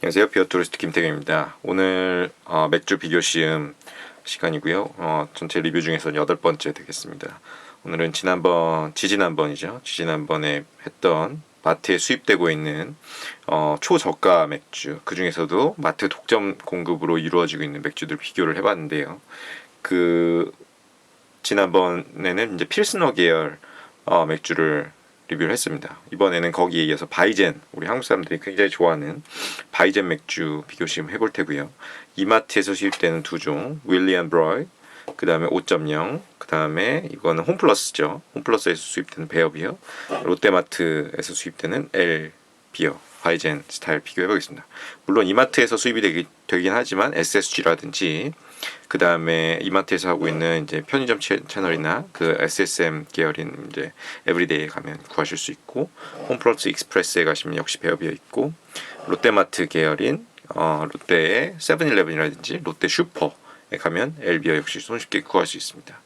안녕하세요. 비어투리스트 김태경입니다. 오늘 맥주 비교 시음 시간이고요. 전체 리뷰 중에서 8번째 되겠습니다. 오늘은 지지난번에 했던 마트에 수입되고 있는 초저가 맥주, 그 중에서도 마트 독점 공급으로 이루어지고 있는 맥주들 비교를 해봤는데요. 지난번에는 이제 필스너 계열 맥주를 리뷰를 했습니다. 이번에는 거기에 이어서 바이젠, 우리 한국 사람들이 굉장히 좋아하는 바이젠 맥주 비교 시험 해볼 테고요. 이마트에서 수입되는 두 종, 윌리엄 브로이, 그 다음에 5.0, 그 다음에 이거는 홈플러스죠. 홈플러스에서 수입되는 베어비어, 롯데마트에서 수입되는 엘 비어, 바이젠 스타일 비교해보겠습니다. 물론 이마트에서 수입이 되긴 하지만 SSG라든지 그 다음에 이마트에서 하고 있는 이제 편의점 채널이나 그 SSM 계열인 이제 에브리데이에 가면 구하실 수 있고, 홈플러스 익스프레스에 가시면 역시 베어비어 있고, 롯데마트 계열인 롯데의 세븐일레븐이라든지 롯데 슈퍼에 가면 엘비어 역시 손쉽게 구할 수 있습니다.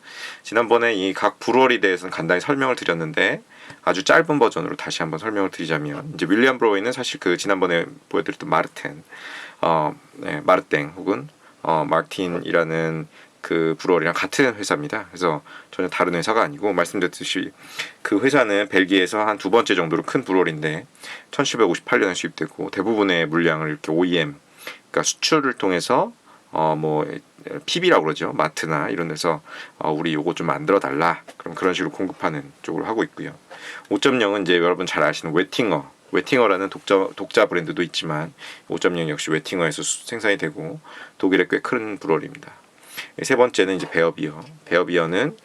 지난번에 이 각 브루어리에 대해서는 간단히 설명을 드렸는데 아주 짧은 버전으로 다시 한번 설명을 드리자면, 이제 윌리엄 브로이는 사실 그 지난번에 보여드렸던 마르땡 혹은 마틴이라는 그 브루어리랑 같은 회사입니다. 그래서 전혀 다른 회사가 아니고, 말씀드렸듯이 그 회사는 벨기에에서 한 두 번째 정도로 큰 브루어리인데 1758년에 수입되고, 대부분의 물량을 이렇게 OEM, 그러니까 수출을 통해서 PB라고 그러죠. 마트나 이런 데서 우리 요거 좀 만들어 달라, 그럼 그런 식으로 공급하는 쪽으로 하고 있고요. 5.0은 이제 여러분 잘 아시는 웨팅어라는 독자 브랜드도 있지만 5.0 역시 웨팅어에서 생산이 되고 독일의 꽤 큰 브루어리입니다. 세 번째는 이제 베어비어는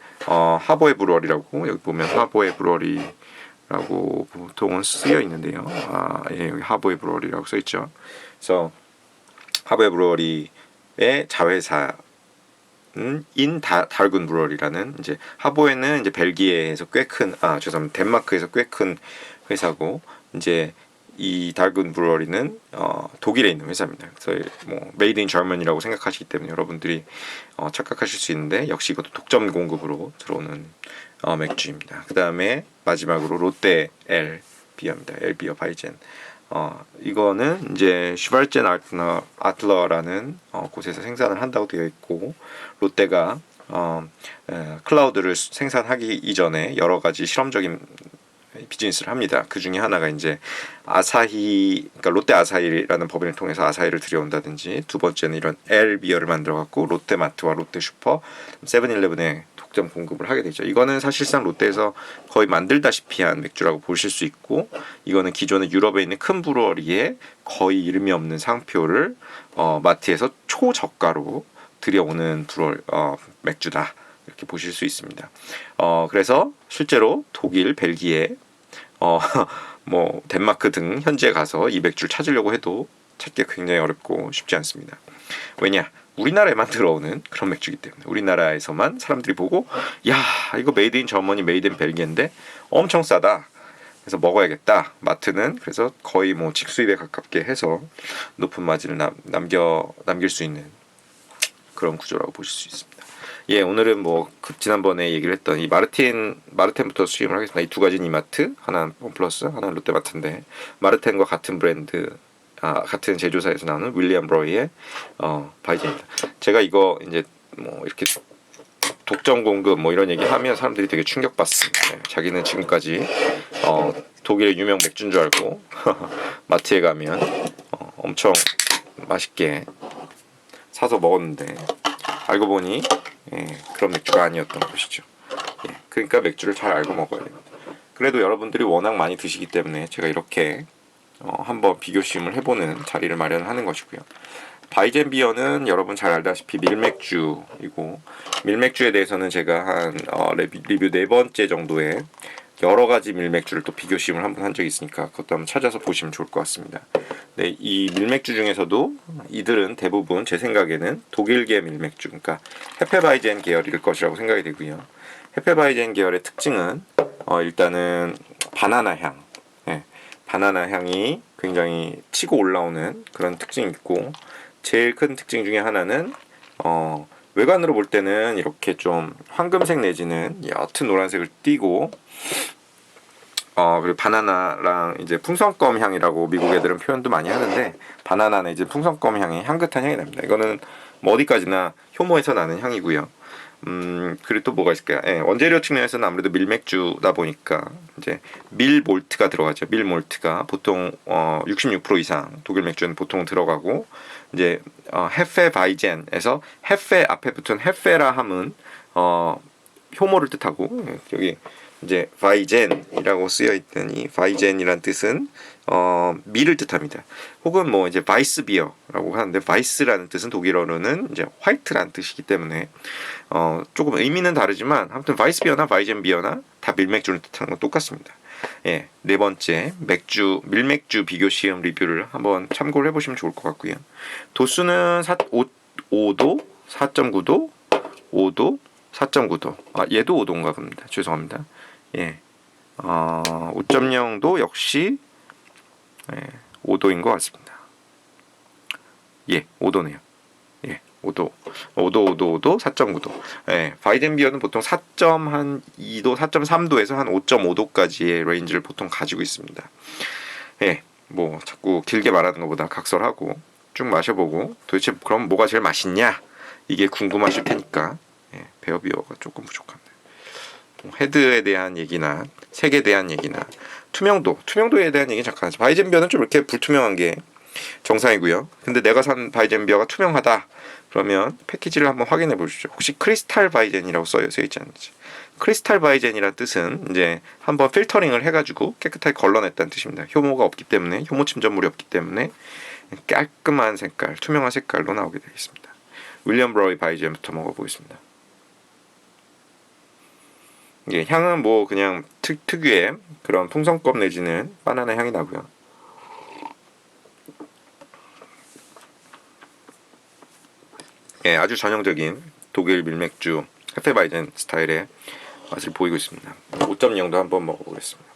하보의 브루어리라고, 여기 보면 하보의 브루어리라고 보통은 쓰여 있는데요. 여기 하보의 브루어리라고 써 있죠. 그래서 하보의 브루어리의 자회사 달군 브루어리라는, 이제 하보에는 이제 벨기에에서 덴마크에서 꽤 큰 회사고, 이제 이 달군 브루어리는 독일에 있는 회사입니다. 그래서 메이드 인 저먼이라고 생각하시기 때문에 여러분들이 착각하실 수 있는데, 역시 이것도 독점 공급으로 들어오는 맥주입니다. 그 다음에 마지막으로 롯데 비어입니다. 비어 바이젠. 이거는 이제 슈발젠 아틀러라는 곳에서 생산을 한다고 되어 있고, 롯데가 클라우드를 생산하기 이전에 여러 가지 실험적인 비즈니스를 합니다. 그 중에 하나가 이제 그러니까 롯데 아사히라는 법인을 통해서 아사히를 들여온다든지, 두 번째는 이런 비어를 만들어 갖고 롯데마트와 롯데 슈퍼, 세븐일레븐에 독점 공급을 하게 되죠. 이거는 사실상 롯데에서 거의 만들다시피 한 맥주라고 보실 수 있고, 이거는 기존에 유럽에 있는 큰 브루어리에 거의 이름이 없는 상표를 마트에서 초저가로 들여오는 맥주다, 이렇게 보실 수 있습니다. 그래서 실제로 독일, 벨기에, 덴마크 등 현지에 가서 이 맥주를 찾으려고 해도 찾기 굉장히 어렵고 쉽지 않습니다. 왜냐? 우리나라에만 들어오는 그런 맥주이기 때문에, 우리나라에서만 사람들이 보고, 야, 이거 메이드 인 저머니, 메이드 인 벨기에인데 엄청 싸다, 그래서 먹어야겠다. 마트는 그래서 거의 직수입에 가깝게 해서 높은 마진을 남길 수 있는 그런 구조라고 보실 수 있습니다. 오늘은 지난번에 얘기를 했던 이 마르텐부터 수입을 하겠습니다. 이 두 가지는 이마트, 하나는 홈플러스, 하나는 롯데마트인데, 마르텐과 같은 브랜드, 같은 제조사에서 나오는 윌리엄 브로이의 바이젠입니다. 제가 이거 이제 이렇게 독점 공급 이런 얘기 하면 사람들이 되게 충격받습니다. 자기는 지금까지 독일의 유명 맥주인 줄 알고 마트에 가면 엄청 맛있게 사서 먹었는데, 알고 보니 그런 맥주가 아니었던 것이죠. 그러니까 맥주를 잘 알고 먹어야 됩니다. 그래도 여러분들이 워낙 많이 드시기 때문에 제가 이렇게 한번 비교 시음을 해보는 자리를 마련하는 것이고요. 바이젠 비어는 여러분 잘 알다시피 밀맥주이고, 밀맥주에 대해서는 제가 한 리뷰 4번째 정도에 여러 가지 밀맥주를 또 비교 시음을 한번 한 적이 있으니까 그것도 한번 찾아서 보시면 좋을 것 같습니다. 네, 이 밀맥주 중에서도 이들은 대부분 제 생각에는 독일계 밀맥주, 그러니까 헤페바이젠 계열일 것이라고 생각이 되고요. 헤페바이젠 계열의 특징은 일단은 바나나 향, 바나나 향이 굉장히 치고 올라오는 그런 특징이 있고, 제일 큰 특징 중에 하나는 외관으로 볼 때는 이렇게 좀 황금색 내지는 옅은 노란색을 띠고, 그리고 바나나랑 이제 풍선껌 향이라고 미국 애들은 표현도 많이 하는데, 바나나는 이제 풍선껌 향이 향긋한 향이 납니다. 이거는 뭐 어디까지나 효모에서 나는 향이고요. 그리고 또 뭐가 있을까요? 예, 원재료 측면에서는 아무래도 밀맥주다 보니까 이제 밀 몰트가 들어가죠. 밀 몰트가 보통 66% 이상 독일 맥주는 보통 들어가고, 이제 헤페바이젠에서 헤페 앞에 붙은 헤페라 함은 효모를 뜻하고, 여기 이제 바이젠이라고 쓰여 있는 이 바이젠이란 뜻은 밀을 뜻합니다. 혹은 뭐 이제 바이스 비어라고 하는데, 바이스라는 뜻은 독일어로는 이제 화이트라는 뜻이기 때문에 조금 의미는 다르지만 아무튼 바이스 비어나 바이젠 비어나 다 밀맥주를 뜻하는 건 똑같습니다. 예, 네 번째 밀맥주 비교 시험 리뷰를 한번 참고를 해보시면 좋을 것 같고요. 도수는 5도, 4.9도, 5도, 4.9도. 얘도 5도인가 봅니다. 죄송합니다. 예, 5.0도 역시 5도인 것 같습니다. 예, 5도네요. 예, 5도, 4.9도. 예, 바이젠비어는 보통 4.2도, 4.3도에서 한 5.5도까지의 레인지를 보통 가지고 있습니다. 예, 뭐 자꾸 길게 말하는 것보다 각설하고 쭉 마셔보고, 도대체 그럼 뭐가 제일 맛있냐? 이게 궁금하실 테니까, 베어비어가 조금 부족합니다. 헤드에 대한 얘기나 색에 대한 얘기나 투명도에 대한 얘기 잠깐 하죠. 바이젠비어는 좀 이렇게 불투명한 게 정상이고요. 근데 내가 산 바이젠비어가 투명하다 그러면 패키지를 한번 확인해 보시죠. 혹시 크리스탈 바이젠이라고 써 있지 않는지. 크리스탈 바이젠이란 뜻은 이제 한번 필터링을 해가지고 깨끗하게 걸러냈다는 뜻입니다. 효모가 없기 때문에, 효모 침전물이 없기 때문에 깔끔한 색깔, 투명한 색깔로 나오게 되어 있습니다. 윌리엄 브라우의 바이젠부터 먹어보겠습니다. 예, 향은 뭐 그냥 특유의 그런 풍선껌 내지는 바나나 향이 나고요. 예, 아주 전형적인 독일 밀맥주 헤페바이젠 스타일의 맛을 보이고 있습니다. 5.0도 한번 먹어보겠습니다.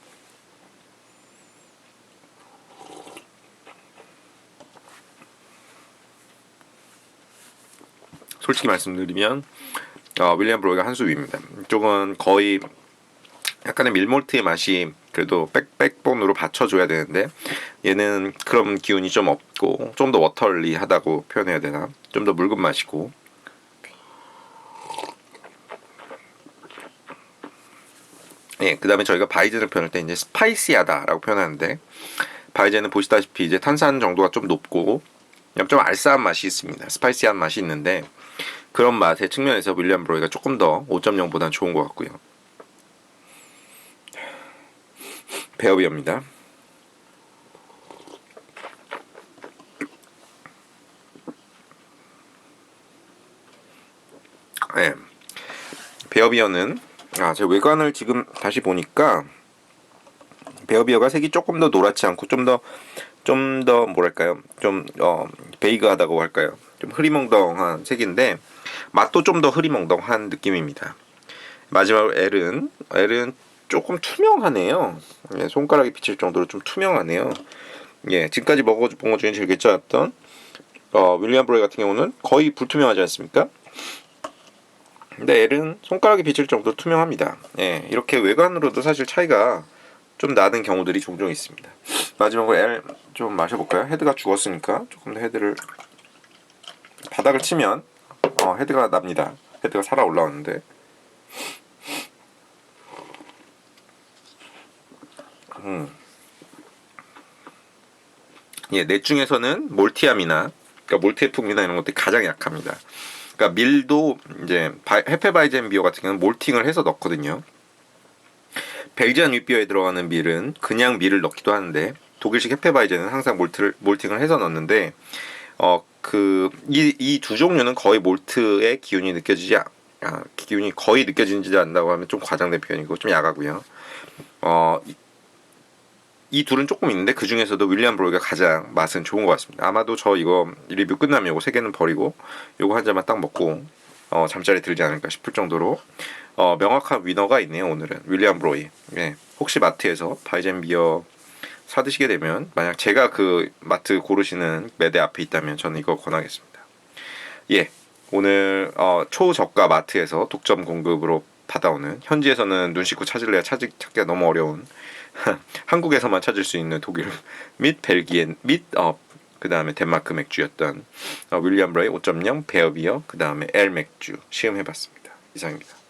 솔직히 말씀드리면 윌리엄 브로이가 한 수 위입니다. 이쪽은 거의 약간의 밀몰트의 맛이 그래도 백본으로 받쳐줘야 되는데, 얘는 그런 기운이 좀 없고 좀 더 워터리하다고 표현해야 되나? 좀 더 묽은 맛이고, 예, 그 다음에 저희가 바이젠을 표현할 때 이제 스파이시하다라고 표현하는데, 바이젠은 보시다시피 이제 탄산 정도가 좀 높고 좀 알싸한 맛이 있습니다. 스파이시한 맛이 있는데, 그런 맛의 측면에서 윌리엄 브로이가 조금 더 5.0보다는 좋은 것 같고요. 베어비어입니다. 네. 베어비어는 제 외관을 지금 다시 보니까 베어비어가 색이 조금 더 노랗지 않고 좀 더 뭐랄까요, 좀 베이그하다고 할까요, 좀 흐리멍덩한 색인데 맛도 좀 더 흐리멍덩한 느낌입니다. 마지막으로 L은 조금 투명하네요. 예, 손가락이 비칠 정도로 좀 투명하네요. 예, 지금까지 먹어본 것 중에 제일 괜찮았던 윌리엄 브로이 같은 경우는 거의 불투명하지 않습니까? 근데 L은 손가락이 비칠 정도로 투명합니다. 예, 이렇게 외관으로도 사실 차이가 좀 나는 경우들이 종종 있습니다. 마지막으로 L 좀 마셔볼까요? 헤드가 죽었으니까 조금 더 헤드를, 바닥을 치면 헤드가 납니다. 헤드가 살아 올라오는데, 예, 넷 중에서는 몰티함이나, 그러니까 몰트의 풍미나 이런 것들이 가장 약합니다. 그러니까 밀도 이제 헤페바이젠 비어 같은 경우는 몰팅을 해서 넣거든요. 벨지안 윗비어에 들어가는 밀은 그냥 밀을 넣기도 하는데, 독일식 헤페바이젠은 항상 몰팅을 해서 넣는데, 이 두 종류는 거의 몰트의 기운이 거의 느껴지지 않는다고 하면 좀 과장된 표현이고 좀 야하고요. 이 둘은 조금 있는데 그 중에서도 윌리엄 브로이가 가장 맛은 좋은 것 같습니다. 아마도 저 이거 리뷰 끝나면 요거 3개는 버리고 요거 한 잔만 딱 먹고 잠자리 들지 않을까 싶을 정도로 명확한 위너가 있네요. 오늘은 윌리엄 브로이. 예, 혹시 마트에서 바이젠 비어 사드시게 되면, 만약 제가 그 마트 고르시는 매대 앞에 있다면 저는 이거 권하겠습니다. 예, 오늘 초저가 마트에서 독점 공급으로 받아오는, 현지에서는 눈 씻고 찾기가 너무 어려운 한국에서만 찾을 수 있는 독일 및 벨기에 및 그 다음에 덴마크 맥주였던 윌리엄 브라이 5.0 베어비어 그 다음에 엘 맥주 시음해봤습니다. 이상입니다.